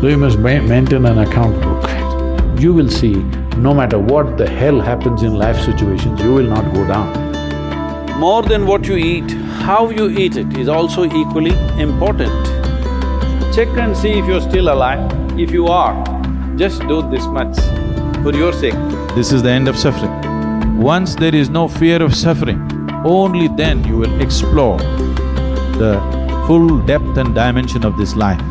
So you must maintain an account book. You will see, no matter what the hell happens in life situations, you will not go down. More than what you eat, how you eat it is also equally important. Check and see if you're still alive. If you are, just do this much for your sake. This is the end of suffering. Once there is no fear of suffering, only then you will explore the full depth and dimension of this life.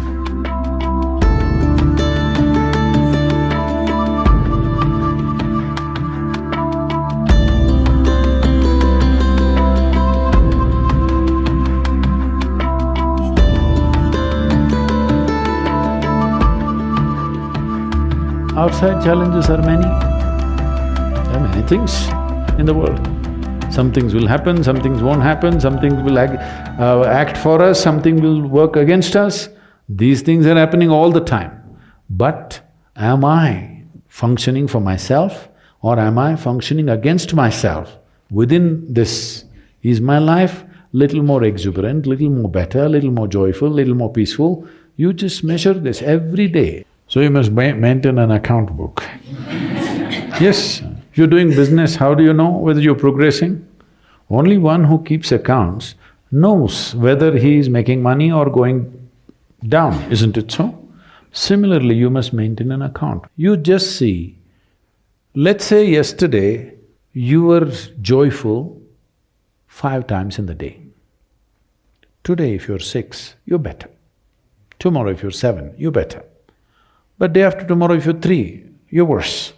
Outside challenges are many. There are many things in the world. Some things will happen, some things won't happen, some things will act for us, something will work against us. These things are happening all the time. But am I functioning for myself or am I functioning against myself? Within this, is my life little more exuberant, little more better, little more joyful, little more peaceful? You just measure this every day. So you must maintain an account book. Yes, if you're doing business, how do you know whether you're progressing? Only one who keeps accounts knows whether he is making money or going down, isn't it so? Similarly, you must maintain an account. You just see, let's say yesterday you were joyful 5 times in the day. Today if you're 6, you're better. Tomorrow if you're 7, you're better. But day after tomorrow if you're 3, you're worse.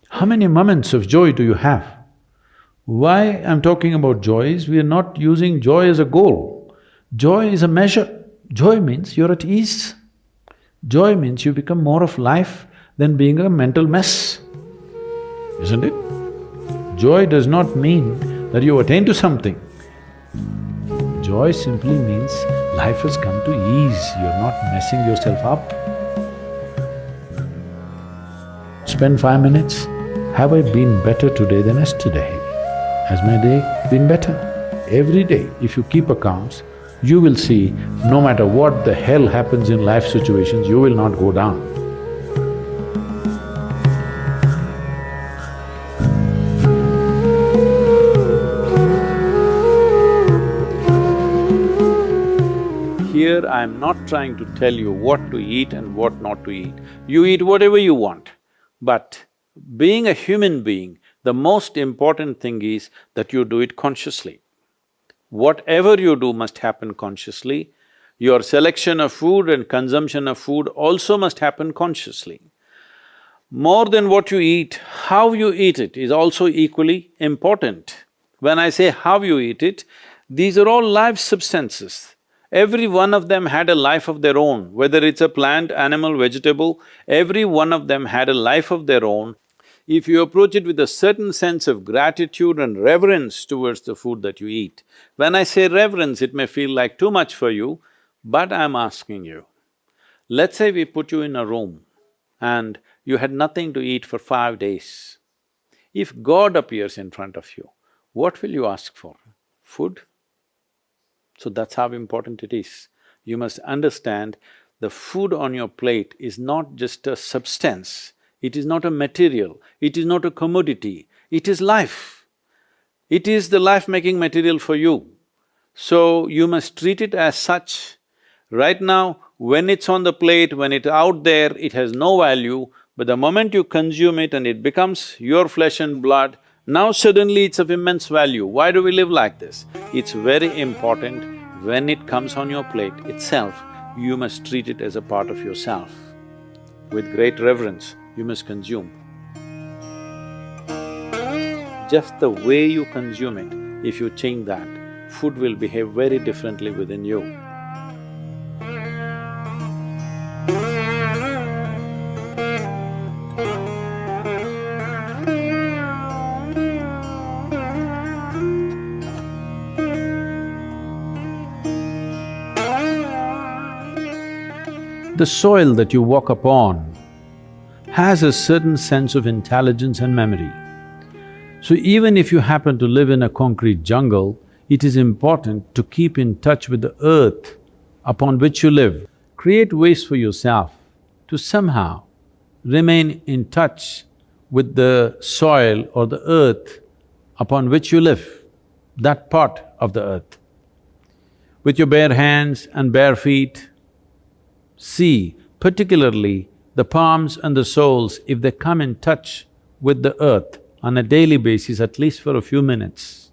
How many moments of joy do you have? Why I'm talking about joy is we are not using joy as a goal. Joy is a measure. Joy means you're at ease. Joy means you become more of life than being a mental mess, isn't it? Joy does not mean that you attain to something. Joy simply means life has come to ease, you're not messing yourself up. Spend 5 minutes, have I been better today than yesterday? Has my day been better? Every day, if you keep accounts, you will see, no matter what the hell happens in life situations, you will not go down. Here I'm not trying to tell you what to eat and what not to eat. You eat whatever you want. But being a human being, the most important thing is that you do it consciously. Whatever you do must happen consciously. Your selection of food and consumption of food also must happen consciously. More than what you eat, how you eat it is also equally important. When I say how you eat it, these are all live substances. Every one of them had a life of their own, whether it's a plant, animal, vegetable, every one of them had a life of their own. If you approach it with a certain sense of gratitude and reverence towards the food that you eat, when I say reverence, it may feel like too much for you, but I'm asking you, let's say we put you in a room and you had nothing to eat for 5 days. If God appears in front of you, what will you ask for? Food? So that's how important it is. You must understand the food on your plate is not just a substance, it is not a material, it is not a commodity, it is life. It is the life-making material for you. So you must treat it as such. Right now, when it's on the plate, when it's out there, it has no value, but the moment you consume it and it becomes your flesh and blood, now suddenly it's of immense value. Why do we live like this? It's very important, when it comes on your plate itself, you must treat it as a part of yourself. With great reverence, you must consume. Just the way you consume it, if you change that, food will behave very differently within you. The soil that you walk upon has a certain sense of intelligence and memory. So even if you happen to live in a concrete jungle, it is important to keep in touch with the earth upon which you live. create ways for yourself to somehow remain in touch with the soil or the earth upon which you live, that part of the earth. With your bare hands and bare feet, see particularly the palms and the soles, if they come in touch with the earth on a daily basis, at least for a few minutes,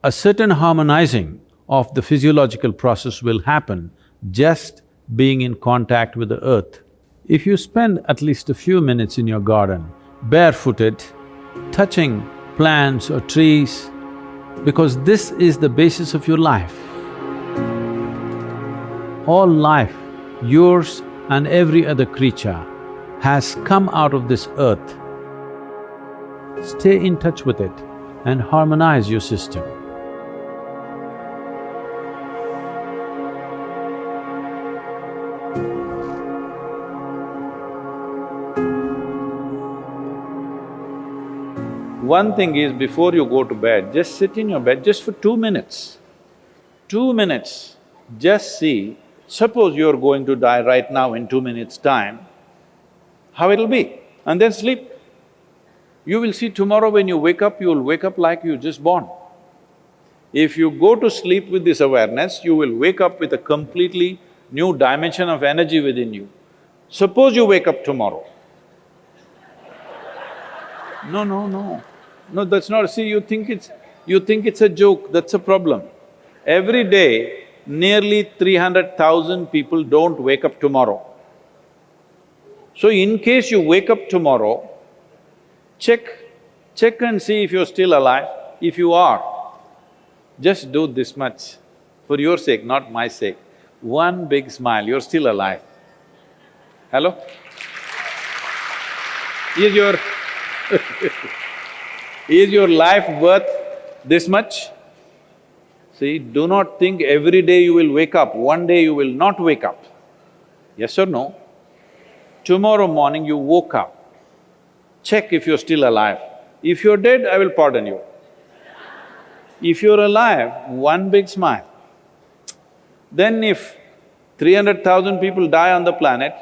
a certain harmonizing of the physiological process will happen just being in contact with the earth. If you spend at least a few minutes in your garden, barefooted, touching plants or trees, because this is the basis of your life. All life, yours and every other creature, has come out of this earth. Stay in touch with it and harmonize your system. One thing is, before you go to bed, just sit in your bed just for 2 minutes. 2 minutes, just see, suppose you're going to die right now in 2 minutes' time, how it'll be, and then sleep. You will see tomorrow when you wake up, you'll wake up like you just born. If you go to sleep with this awareness, you will wake up with a completely new dimension of energy within you. Suppose you wake up tomorrow. No, that's not… See, you think it's a joke, that's a problem. Every day, nearly 300,000 people don't wake up tomorrow. So in case you wake up tomorrow, check and see if you're still alive. If you are, just do this much, for your sake, not my sake. One big smile, you're still alive. Hello? Is your is your life worth this much? See, do not think every day you will wake up, one day you will not wake up. Yes or no? Tomorrow morning you woke up, check if you're still alive. If you're dead, I will pardon you. If you're alive, one big smile. Then if 300,000 people die on the planet,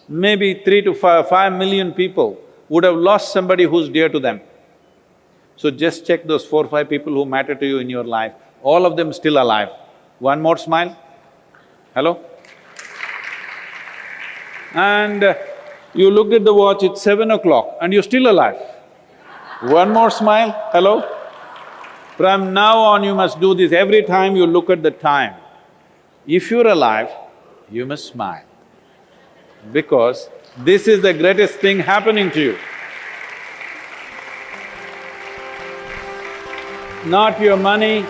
maybe 3 to 5 million people would have lost somebody who's dear to them. So just check those 4 or 5 people who matter to you in your life, all of them still alive. One more smile. Hello? And you looked at the watch, it's 7 o'clock and you're still alive. One more smile. Hello? From now on you must do this every time you look at the time. If you're alive, you must smile, because this is the greatest thing happening to you. Not your money,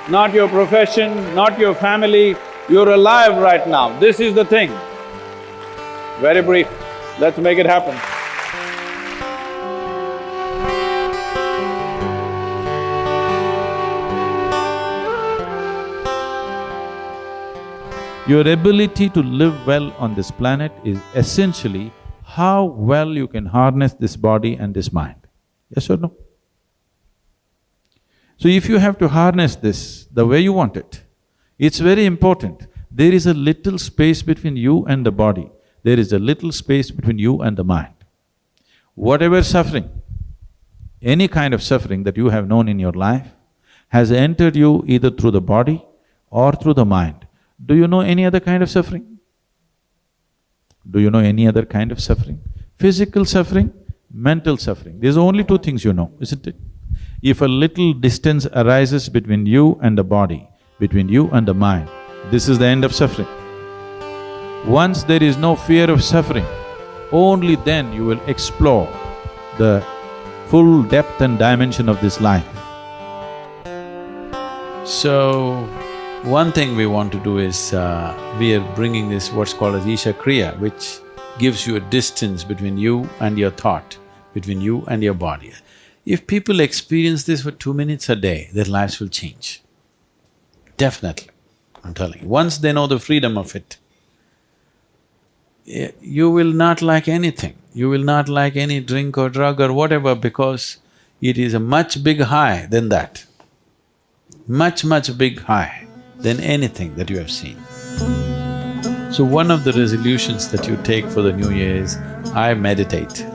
not your profession, not your family, you're alive right now, this is the thing. Very brief, let's make it happen. Your ability to live well on this planet is essentially how well you can harness this body and this mind. Yes or no? So if you have to harness this the way you want it, it's very important. There is a little space between you and the body. There is a little space between you and the mind. Whatever suffering, any kind of suffering that you have known in your life has entered you either through the body or through the mind. Do you know any other kind of suffering? Do you know any other kind of suffering? Physical suffering, mental suffering. There's only 2 things you know, isn't it? If a little distance arises between you and the body, between you and the mind, this is the end of suffering. Once there is no fear of suffering, only then you will explore the full depth and dimension of this life. So, one thing we want to do is, we are bringing this what's called as Isha Kriya, which gives you a distance between you and your thought, between you and your body. If people experience this for 2 minutes a day, their lives will change. Definitely, I'm telling you. Once they know the freedom of it, you will not like anything. You will not like any drink or drug or whatever, because it is a much big high than that. Much big high than anything that you have seen. So one of the resolutions that you take for the new year is, I meditate.